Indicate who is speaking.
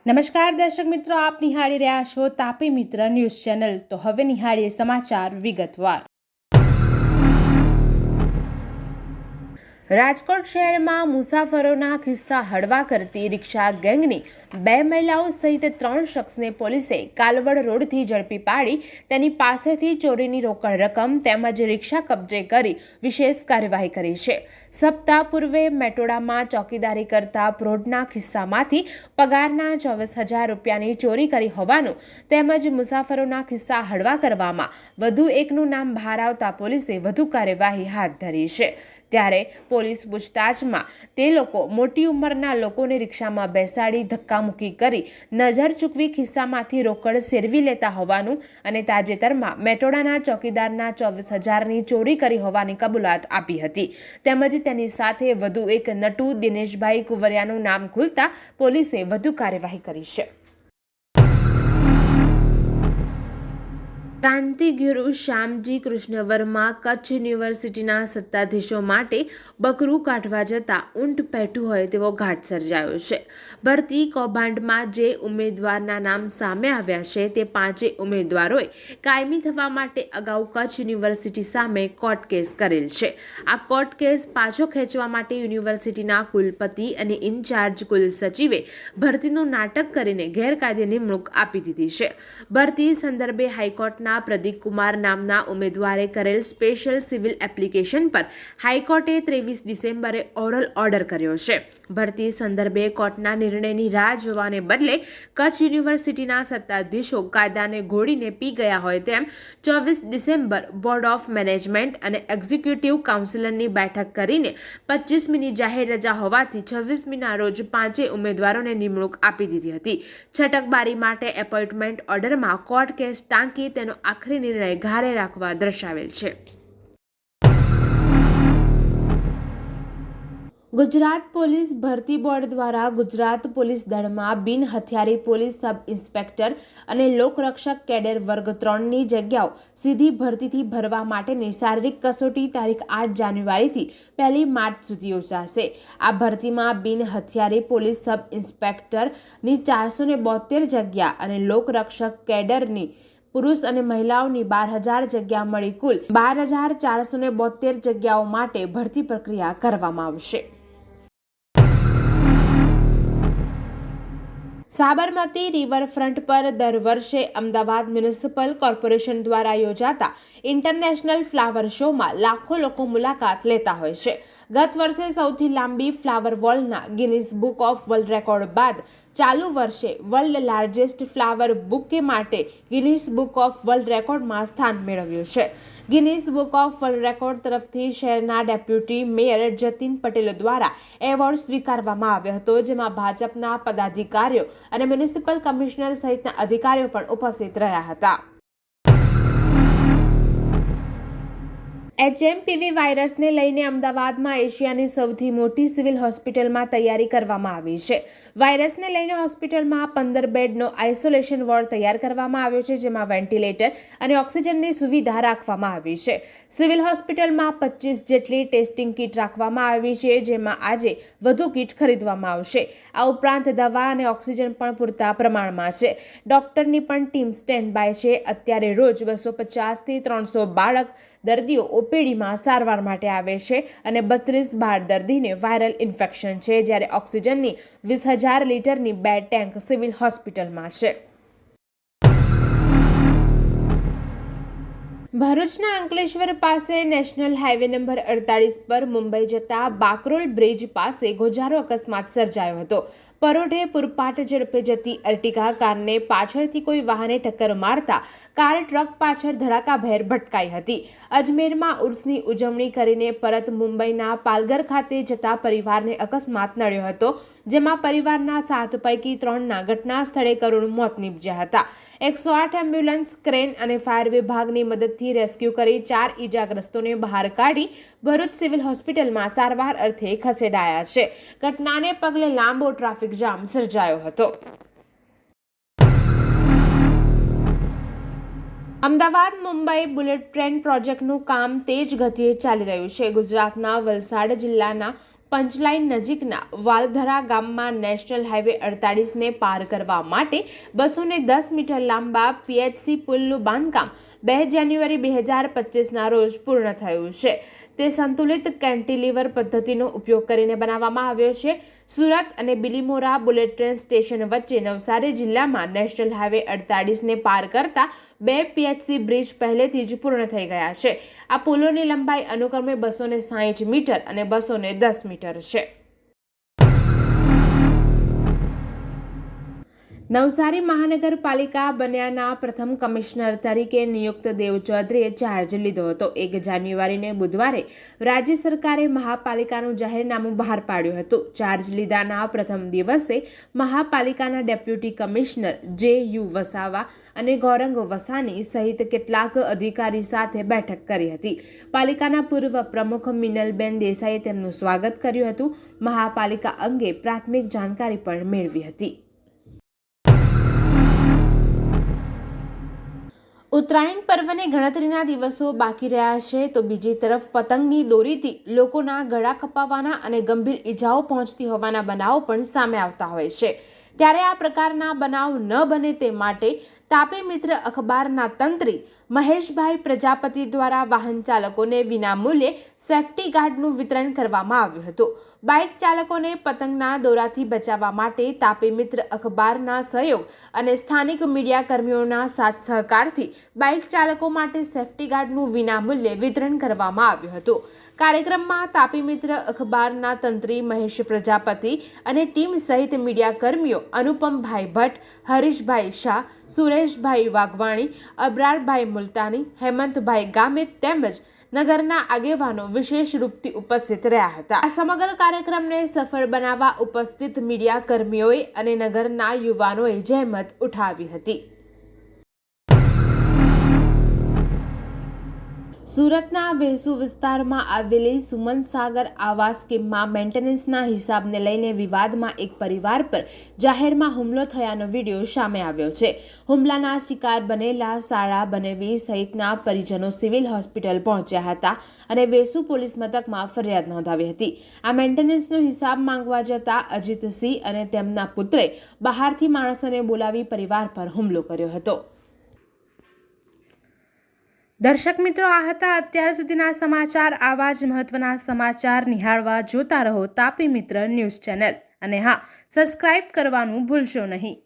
Speaker 1: નમસ્કાર દર્શક મિત્રો, આપ નિહાળી રહ્યા છો તાપી મિત્ર ન્યૂઝ ચેનલ। તો હવે નિહાળીએ સમાચાર વિગતવાર। રાજકોટ શહેરમાં મુસાફરોના ખિસ્સા હળવા કરતી રિક્ષા ગેંગની 2 મહિલાઓ સહિત 3 શખ્સને પોલીસે કાલવડ રોડથી ઝડપી પાડી તેની પાસેથી ચોરીની રોકડ રકમ તેમજ રિક્ષા કબજે કરી વિશેષ કાર્યવાહી કરી છે। સપ્તાહ પૂર્વે મેટોડામાં ચોકીદારી કરતા પ્રૌઢના ખિસ્સામાંથી પગારના 24,000 રૂપિયાની ચોરી કરી હોવાનું તેમજ મુસાફરોના ખિસ્સા હળવા કરવામાં વધુ એકનું નામ બહાર આવતા પોલીસે વધુ કાર્યવાહી હાથ ધરી છે। ત્યારે પોલીસ પૂછતાછમાં તે લોકો મોટી ઉંમરના લોકોને રિક્ષામાં બેસાડી ધક્કામુક્કી કરી નજર ચૂકવી ખિસ્સામાંથી રોકડ સેરવી લેતા હોવાનું અને તાજેતરમાં મેટોડાના ચોકીદારના 24,000ની ચોરી કરી હોવાની કબૂલાત આપી હતી। તેમજ તેની સાથે વધુ એક નટુ દિનેશભાઈ કુંવરિયાનું નામ ખુલતા પોલીસે વધુ કાર્યવાહી કરી છે। ક્રાંતિગુરુ શ્યામજી કૃષ્ણ વર્મા કચ્છ યુનિવર્સિટીના સત્તાધીશો માટે બકરું કાઢવા જતા ઊંટ પેઠું હોય તેવો ઘાટ સર્જાયો છે। ભરતી કૌભાંડમાં જે ઉમેદવારના નામ સામે આવ્યા છે તે 5 ઉમેદવારોએ કાયમી થવા માટે અગાઉ કચ્છ યુનિવર્સિટી સામે કોર્ટ કેસ કરેલ છે। આ કોર્ટ કેસ પાછો ખેંચવા માટે યુનિવર્સિટીના કુલપતિ અને ઇન્ચાર્જ કુલ સચિવે ભરતીનું નાટક કરીને ગેરકાયદે નિમણૂક આપી દીધી છે। ભરતી સંદર્ભે હાઈકોર્ટના પ્રદીપ કુમાર નામના ઉમેદવારે કરેલ સ્પેશિયલ સિવિલ એપ્લિકેશન પર હાઈકોર્ટે 23 ડિસેમ્બરે ઓરલ ઓર્ડર કર્યો છે। ભરતી સંદર્ભે કોર્ટના નિર્ણયની રાહ જોવાને બદલે કચ્છ યુનિવર્સિટીના સત્તાધીશો કાયદાને ઘોડીને પી ગયા હોય તેમ 24 ડિસેમ્બર બોર્ડ ઓફ મેનેજમેન્ટ અને એક્ઝિક્યુટિવ કાઉન્સિલની બેઠક કરીને 25મીની જાહેર રજા હોવાથી 26મીના રોજ 5 ઉમેદવારોને નિમણૂક આપી દીધી હતી। છટકબારી માટે એપોઇન્ટમેન્ટ ઓર્ડરમાં કોર્ટ કેસ ટાંકી તેનો આખરી નિર્ણય ઘારે રાખવા દર્શાવેલ છે। ગુજરાત પોલીસ ભરતી બોર્ડ દ્વારા ગુજરાત પોલીસ દળમાં બિન હથિયારી પોલીસ સબ ઇન્સ્પેક્ટર અને લોકરક્ષક કેડર વર્ગ 3ની જગ્યાઓ સીધી ભરતીથી ભરવા માટેની શારીરિક કસોટી તારીખ 8 જાન્યુઆરીથી 1 માર્ચ સુધી યોજાશે। આ ભરતીમાં બિન હથિયારી પોલીસ સબ ઇન્સ્પેક્ટરની 472 જગ્યા અને લોકરક્ષક કેડરની પુરુષ અને મહિલાઓની 12,000 જગ્યા મળી કુલ 12,472 જગ્યાઓ માટે ભરતી પ્રક્રિયા કરવામાં આવશે। સાબરમતી રિવરફ્રન્ટ પર દર વર્ષે અમદાવાદ મ્યુનિસિપલ કોર્પોરેશન દ્વારા યોજાતા ઇન્ટરનેશનલ ફ્લાવર શોમાં લાખો લોકો મુલાકાત લેતા હોય છે। ગત વર્ષે સૌથી લાંબી ફ્લાવર વોલના Guinness book of world record બાદ ચાલુ વર્ષે વર્લ્ડ લાર્જેસ્ટ ફ્લાવર બુકે માટે ગિનીસ બુક ઓફ વર્લ્ડ રેકોર્ડમાં સ્થાન મેળવ્યું છે। Guinness book of world record તરફથી શહેરના ડેપ્યુટી મેયર જતીન પટેલ દ્વારા એવોર્ડ સ્વીકારવામાં આવ્યો હતો, જેમાં ભાજપના પદાધિકારીઓ અને મ્યુનિસિપલ કમિશનર સહિતના અધિકારીઓ પણ ઉપસ્થિત રહ્યા હતા। HMPV વાયરસને લઈને અમદાવાદમાં એશિયાની સૌથી મોટી સિવિલ હોસ્પિટલમાં તૈયારી કરવામાં આવી છે। વાયરસને લઈને હોસ્પિટલમાં 15 બેડનો આઇસોલેશન વોર્ડ તૈયાર કરવામાં આવ્યો છે, જેમાં વેન્ટિલેટર અને ઓક્સિજનની સુવિધા રાખવામાં આવી છે। સિવિલ હોસ્પિટલમાં 25 જેટલી ટેસ્ટિંગ કીટ રાખવામાં આવી છે, જેમાં આજે વધુ કીટ ખરીદવામાં આવશે। આ ઉપરાંત દવા અને ઓક્સિજન પણ પૂરતા પ્રમાણમાં છે। ડોક્ટરની પણ ટીમ સ્ટેન્ડ બાય છે। અત્યારે રોજ 250થી 300 બાળક દર્દીઓ ઓપીડીમાં સારવાર માટે આવે છે અને 32 બાળ દર્દીને વાયરલ ઇન્ફેક્શન છે, જ્યારે ઓક્સિજનની 20,000 લીટરની 2 ટેન્ક સિવિલ હોસ્પિટલમાં છે। ભરૂચના અંકલેશ્વર પાસે નેશનલ હાઈવે નંબર 48 પર મુંબઈ જતા બાકરોલ બ્રિજ પાસે ગોજારો અકસ્માત સર્જાયો હતો। પરોઢે પૂરપાટ ઝડપે જતી અર્ટિગા કારને પાછળથી કોઈ વાહને ટક્કર મારતા કાર ટ્રક પાછળ ધડાકાભેર ભટકાઈ હતી। અજમેરમાં ઉર્સની ઉજવણી કરીને પરત મુંબઈના પાલઘર ખાતે જતા પરિવારને અકસ્માત નડ્યો હતો, જેમાં પરિવારના 7 પૈકી 3ના ઘટના સ્થળે કરુણ મોત નીપજ્યા હતા। 108 એમ્બ્યુલન્સ, ક્રેન અને ફાયર વિભાગની મદદથી રેસ્ક્યુ કરી 4 ઈજાગ્રસ્તોને બહાર કાઢી ભરૂચ સિવિલ હોસ્પિટલમાં સારવાર અર્થે ખસેડાયા છે। ઘટનાને પગલે લાંબો ટ્રાફિક જામ સર્જાયો હતો। અમદાવાદ મુંબઈ બુલેટ ટ્રેન પ્રોજેક્ટનું કામ તેજ ગતિએ ચાલી રહ્યું છે। ગુજરાતના વલસાડ જિલ્લાના પંચલાઈન નજીકના વાલધરા ગામમાં નેશનલ હાઈવે 48ને પાર કરવા માટે 210 મીટર લાંબા PHC પુલનું બાંધકામ 2 જાન્યુઆરી 2025ના રોજ પૂર્ણ થયું છે. તે સંતુલિત કેન્ટિલીવર પદ્ધતિનો ઉપયોગ કરીને બનાવવામાં આવ્યો છે. સુરત અને બિલીમોરા બુલેટ ટ્રેન સ્ટેશન વચ્ચે નવસારી જિલ્લામાં નેશનલ હાઈવે 48ને પાર કરતા 2 PHC બ્રિજ પહેલેથી જ પૂર્ણ થઈ ગયા છે. આ પુલોની લંબાઈ અનુક્રમે 260 મીટર અને 210 મીટર છે. નવસારી મહાનગરપાલિકા બન્યાના પ્રથમ કમિશનર તરીકે નિયુક્ત દેવ ચૌધરીએ ચાર્જ લીધો હતો. 1 જાન્યુઆરીને બુધવારે રાજ્ય સરકારે મહાપાલિકાનું જાહેરનામું બહાર પાડ્યું હતું. ચાર્જ લીધાના પ્રથમ દિવસે મહાપાલિકાના ડેપ્યુટી કમિશનર JU વસાવા અને ગૌરંગ વસાની સહિત કેટલાક અધિકારી સાથે બેઠક કરી હતી. પાલિકાના પૂર્વ પ્રમુખ મિનલબેન દેસાઈએ તેમનું સ્વાગત કર્યું હતું. મહાપાલિકા અંગે પ્રાથમિક જાણકારી પણ મેળવી હતી. ઉત્તરાયણ પર્વને ગણતરીના દિવસો બાકી રહ્યા છે, તો બીજી તરફ પતંગની દોરીથી લોકોના ગળા કપાવાના અને ગંભીર ઈજાઓ પહોંચતી હોવાના બનાવો પણ સામે આવતા હોય છે. ત્યારે આ પ્રકારના બનાવ ન બને તે માટે તાપી મિત્ર અખબારના તંત્રી મહેશભાઈ પ્રજાપતિ દ્વારા વાહન ચાલકોને વિનામૂલ્યે સેફટી ગાર્ડનું વિતરણ કરવામાં આવ્યું હતું. બાઇક ચાલકોને પતંગના દોરાથી બચાવવા માટે તાપી મિત્ર અખબારના સહયોગ અને સ્થાનિક મીડિયા કર્મીઓના સાથ સહકારથી બાઇક ચાલકો માટે સેફટી ગાર્ડનું વિનામૂલ્યે વિતરણ કરવામાં આવ્યું હતું. કાર્યક્રમમાં તાપી મિત્ર અખબારના તંત્રી મહેશ પ્રજાપતિ અને ટીમ સહિત મીડિયા કર્મીઓ અનુપમભાઈ ભટ્ટ, હરીશભાઈ શાહ, સુરેશભાઈ વાઘવાણી, અબરારભાઈ મુલતાની, હેમંતભાઈ ગામિત તેમજ નગરના આગેવાનો વિશેષ રૂપથી ઉપસ્થિત રહ્યા હતા. આ સમગ્ર કાર્યક્રમને સફળ બનાવવા ઉપસ્થિત મીડિયા કર્મીઓએ અને નગરના યુવાનોએ જહેમત ઉઠાવી હતી. સુરતના વેસુ વિસ્તારમાં આવેલી સુમંત સાગર આવાસ સ્કીમમાં મેન્ટેનન્સના હિસાબને લઈને વિવાદમાં એક પરિવાર પર જાહેરમાં હુમલો થયાનો વિડીયો સામે આવ્યો છે. હુમલાના શિકાર બનેલા શાળા બનેવી સહિતના પરિજનો સિવિલ હોસ્પિટલ પહોંચ્યા હતા અને વેસુ પોલીસ મથકમાં ફરિયાદ નોંધાવી હતી. આ મેન્ટેનન્સનો હિસાબ માંગવા જતા અજીતસિંહ અને તેમના પુત્રે બહારથી માણસોને બોલાવી પરિવાર પર હુમલો કર્યો હતો. દર્શક મિત્રો, આ હતા અત્યાર સુધીના સમાચાર. આવા જ મહત્વના સમાચાર નિહાળવા જોતા રહો તાપી મિત્ર ન્યૂઝ ચેનલ અને હા, સબસ્ક્રાઇબ કરવાનું ભૂલશો નહીં.